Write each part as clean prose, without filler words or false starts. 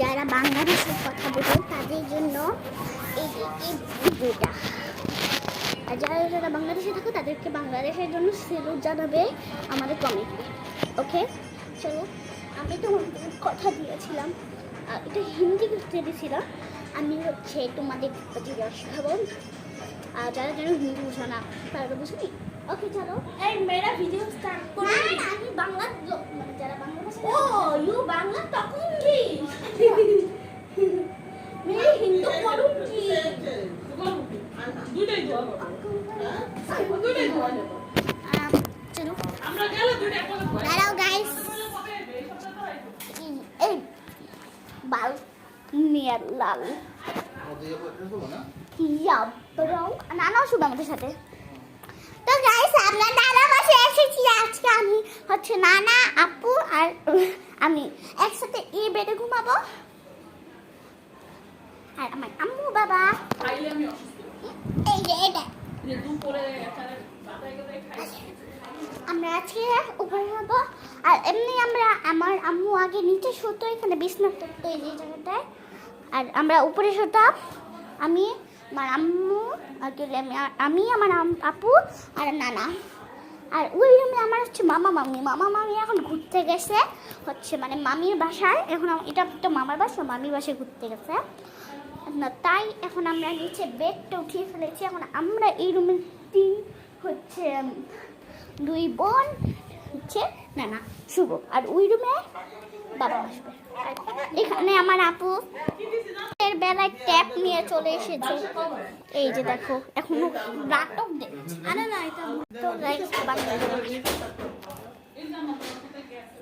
যারা বাংলাদেশের কথা বলে তাদের জন্য এই ভিডিওটা। আর যারা বাংলাদেশে থাকে তাদেরকে বাংলাদেশের জন্য সেলুট জানাবে আমাদের কমিটি। ওকে, চলো। আমি তো কথা দিয়েছিলাম, এটা হিন্দি করতে দিয়েছিলাম। আমি তোমাদের শেখাবো। আর যারা যেন হিন্দি বুঝো না তারা বুঝবি। ওকে চলো, এই মেরা ভিডিও স্টার্ট করো। না আমি বাংলা মানে যারা বাংলাদেশে ও ইউ বাংলা তখনকি মেরে হিন্দু করুনকি দুইটাই দোয়া করো, দুইটাই দোয়া করো। চলো আমরা গেল দুইটা কথা বল। দাঁড়াও গাইস, এই বাল নিয়ে লাল ইয়া ব্রাউ নানা শুভ আমাদের সাথে। তো গাইস আমরা নানা বাসে এসেছি আজকে। আমি নানা, আপু আর আমি একসাথে এই বেডে ঘুমাবো। আর আমার আম্মু বাবা খাইলে আমি অসুস্থ। এই যে এটা যে দুপুরে এখানে বাতায় গেলে খাই। আমরা আজকে উপরে যাবো। আর এমনি আমার আম্মু আগে নিচে শুতো, এখানে বিছনা করতো এই যে জায়গাটায়। আর আমরা উপরে শুতাম, আমি আমার আম্মু আমি আমার আপু আর নানা। আর ওই রুমে আমার মামা মামি এখন ঘুরতে গেছে মানে মামির বাসায়। এখন এটা তো মামার বাসা, মামির বাসায় ঘুরতে গেছে না, তাই এখন আমরা নিচে বেডটা উঠিয়ে ফেলেছি। এখন আমরা এই রুমে দুই বোন নানা শুভ, আর ওই রুমে বাবা আসবে। এখানে আমার আপু এর বেলায় ট্যাপ নিয়ে চলে এসেছে। এই যে দেখো এখনো নাটক দেখছে।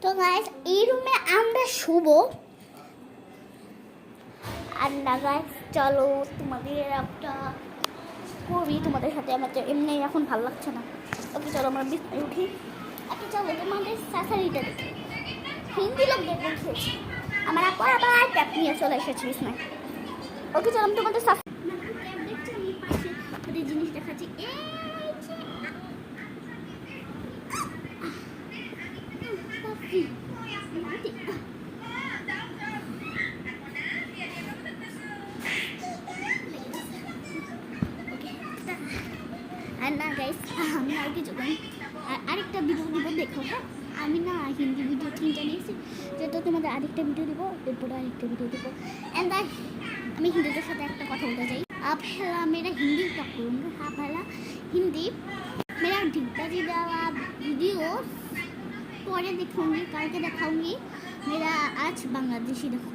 তো গাইস এই রুমে আমরা শুভ। আর না গাইস চলো তোমাদের একটা করি তোমাদের সাথে। আমার তো এমনি এখন ভালো লাগছে না। ওকে চলো আমরা বিছানায় উঠি। ওকে চলো তোমাদের শাশুড়িটা দেখি, হিন্দি লোকদের দেখেছি। আমার আপু আবার ট্যাপ নিয়ে চলে এসেছে বিছানায়। ওকে চলো আমি তোমাদের শাশুড়ি জিনিস দেখাচ্ছি। আর না গাইস আমি আর কিছু আরেকটা ভিডিও দিব দেখো। হ্যাঁ আমি না হিন্দি ভিডিও 3টা নিয়েছি, যেহেতু তোমাদের আরেকটা ভিডিও দিব, এরপরে আরেকটা ভিডিও দিব। एंड আমি हिंदीদের সাথে একটা কথা বলতে চাই। आप मेरा हिंदी का करूँगा। हाँ पहला हिंदी मेरा ढिगदाजी वाला वीडियो परे दिखाऊंगी, करके दिखाऊंगी। मेरा आज बांग्लादेशी दिखाऊंगी।